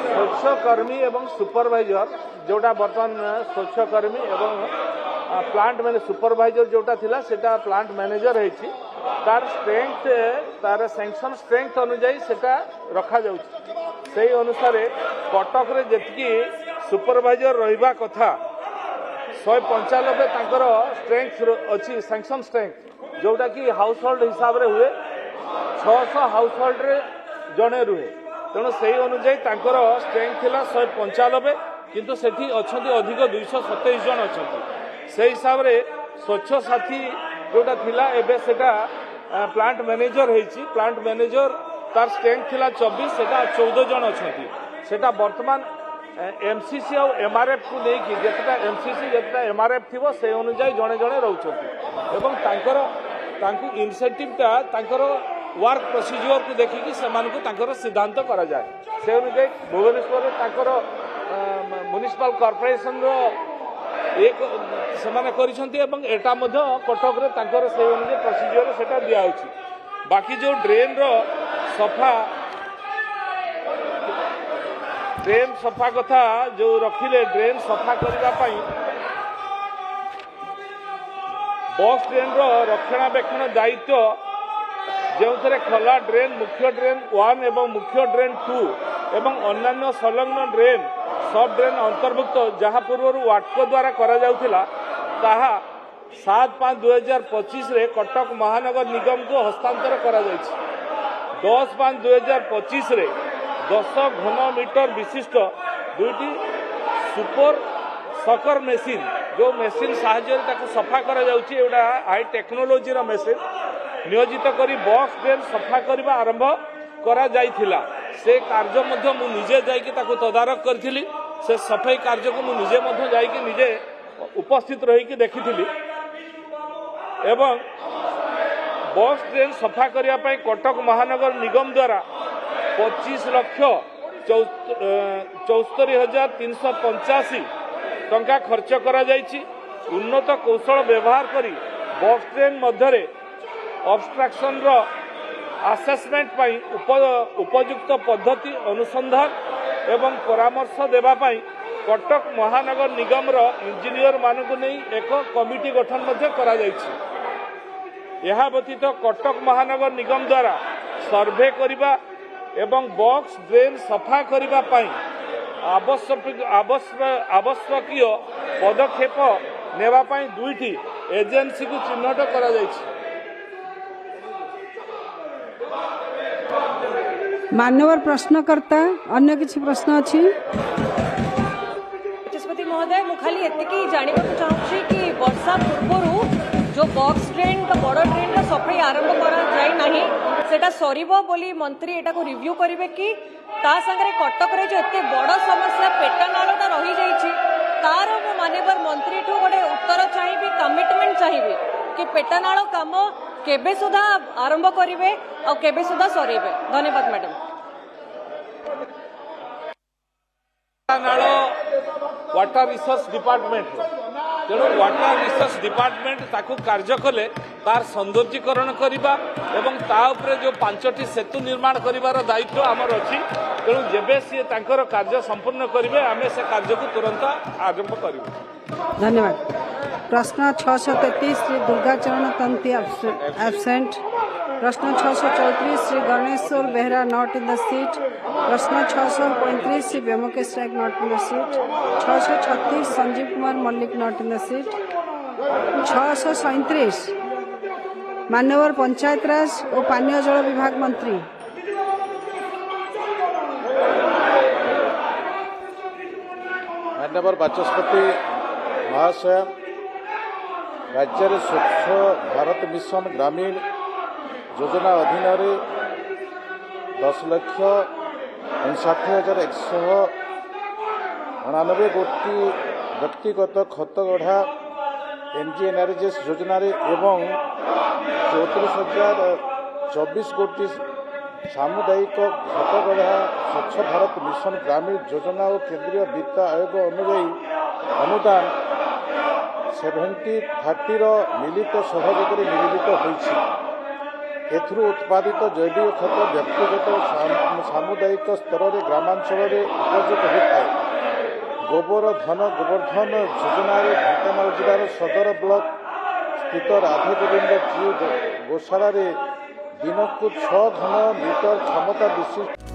स्वच्छकर्मी एवं सुपरवाइजर जोटा बर्तमान स्वच्छकर्मी एवं प्लांट मैंने सुपरवाइजर जोटा थिला सेटा प्लांट मैनेजर है तार स्ट्रेंथ तार सैंक्शन स्ट्रेंथ अनुजाई सेटा रखा जाउछि सेही अनुसार कटक रे जेतकी सुपरवाइजर रहिबा कथा 195 तांकर स्ट्रेंथ अछि सैंक्शन स्ट्रेंथ जोटा कि हाउस होल्ड हिसाब रे हुए 600 हाउस होल्ड रे जणे रुहे तेणु से अनुजाई तांकर स्ट्रेंथ थिला 195 किंतु सेठी अछंती अधिक 227 जन अछंती से हिसाब रे स्वच्छ साथी जोटा थिला एबे सेटा प्लांट मैनेजर हेछि प्लांट मैनेजर तार स्ट्रेंथ थिला 24 सेटा 14 जन अछंती सेटा वर्तमान एमसीसी और एमआरएफ को लेकिन जितना एमसीसी जितना एमआरएफ थी से अनुजाई जड़े जड़े रोचंती एवं तांको इनसेंटिवटा तांकर वर्क प्रोसीजर को देखिकी से सिद्धांत करा जाए से अनुजाई भुवनेश्वर तांकर म्युनिसिपल कॉर्पोरेशन रो एक सेमाने करिसंती एवं एटा मध्य कटक रे तांकर से अनुजाई प्रोसीजर सेटा दिया होछि बाकी जो ड्रेन रो सफा ड्रेन सफा कथा जो रखिले ड्रेन सफा करने बस ड्रेन रो रक्षणाबेक्षण दायित्व जो थे खोला ड्रेन मुख्य ड्रेन 1 एवं मुख्य ड्रेन 2 एवं अन्य संलग्न ड्रेन सब ड्रेन अंतर्भुक्त जहाँ पूर्व वाटको द्वारा करा जाउथिला ताहा 7/5/2025 रे कटक महानगर निगम को हस्तांतर करा जायछि 10/5/2025 रे 10 घन मीटर विशिष्ट दुईटी सुपर सकर मेसीन जो मेसीन साहाय्य सफा करा जाउछि एवडा हाई टेक्नोलोजी रो मेसीन नियोजित करी बॉक्स ड्रेन सफा करबा आरंभ करा जाइथिला से कार्य मध्य मु निजे जाइकी ताको तदारक करथिली से सफाई कार्य को मु निजे मध्य जाइकी निजे उपस्थित रहिकी देखिथिली एवं बॉक्स ड्रेन सफा करिया पई कटक महानगर निगम द्वारा 25,74,385 टंका खर्च करा जाइछि उन्नत कौशल व्यवहार करी बॉक्स ड्रेन मध्यरे ऑब्स्ट्रक्शन रो असेसमेंट पाई उपयुक्त पद्धति अनुसंधान एवं परामर्श देवा पाई कटक महानगर निगम रो इंजीनियर मानकु नै एक कमिटी गठन मध्य करा जाइछि यहा व्यतीत कटक महानगर निगम द्वारा सर्वे करिबा एवं बॉक्स ड्रेन सफा करिबा पाई आवश्यकीय पदक्षेप नेबा पाई दुईटी एजेंसी को चिन्हट करा जाइछि मान्यवर प्रश्नकर्ता अन्य किसी प्रश्न अच्छी बाचस्पति महोदय मु खाली एतिकी जानिबा चाहूछी कि वर्षा पूर्व जो बॉक्स ड्रेन का बड़ ड्रेन का सफाई आरंभ करा जाय नाही सेटा सरीबो बोली मंत्री एटा को रिव्यू करिवे कि ता संगे कटक रे जो एते बड़ समस्या पेटा नालटा रही जाइछि तार मु माननीय मंत्री ठो गोटे उत्तर चाहिबी कमिटमेंट चाहिबी कि पेटा नाल काम केबे सुधा आरंभ करिवे और केबे सुधा सरीबे धन्यवाद मैडम नाल वाटर रिसोर्स डिपार्टमेंट तेणु वाटर रिसोर्स डिपार्टमेंट ताकू कार्य कले तार सौंदर्यीकरण करवा एवं ता उपरे जो 5टी सेतु निर्माण करिवार दायित्व आमर अच्छी तेणु जेबे सी तांकर कार्य संपूर्ण करेंगे आम से कार्य को तुरंत आरंभ करूँ धन्यवाद प्रश्न 633 श्री दुर्गाचरण तंती एब्सेंट प्रश्न 634 Shri Ganeshwar Behera not in the seat प्रश्न 635 Shri Byomkesh Nayak not in the seat 636 Sanjeev Kumar Mallik not in the seat 637 मान्यवर पंचायत राज और पानीय जल विभाग मंत्री मान्यवर बाचस्पति महाशय राज्य में स्वच्छ भारत मिशन ग्रामीण योजना अधीन 10,59,199 गोटी व्यक्तिगत खत गढ़ा एनजीएनआरजीएस योजना एवं 34,024 गोटी सामुदायिक खत गढ़ा स्वच्छ भारत मिशन ग्रामीण योजना और केंद्रीय वित्त आयोग अनुदान 70-30 मिलित सहयोग मिलित होइछि ଏଥିରୁ ଉତ୍ପାଦିତ ଜୈବିକ ଖତ ବ୍ୟକ୍ତିଗତ ସାମୁଦାୟିକ ସ୍ତରରେ ଗ୍ରାମାଞ୍ଚଳରେ ଉପଯୋଗ ହୋଇଥାଏ। ଗୋବର ଧନ ଗୋବର୍ଦ୍ଧନ ଯୋଜନାରେ ଢେଙ୍କାନାଳ ଜିଲ୍ଲାର ସଦର ବ୍ଲକ ସ୍ଥିତ ରାଧାଗୋବିନ୍ଦ ଜୀଉ ଗୋଶାଳାରେ ଦିନକୁ 6 ଘନ ଲିଟର କ୍ଷମତା ବିଶିଷ୍ଟ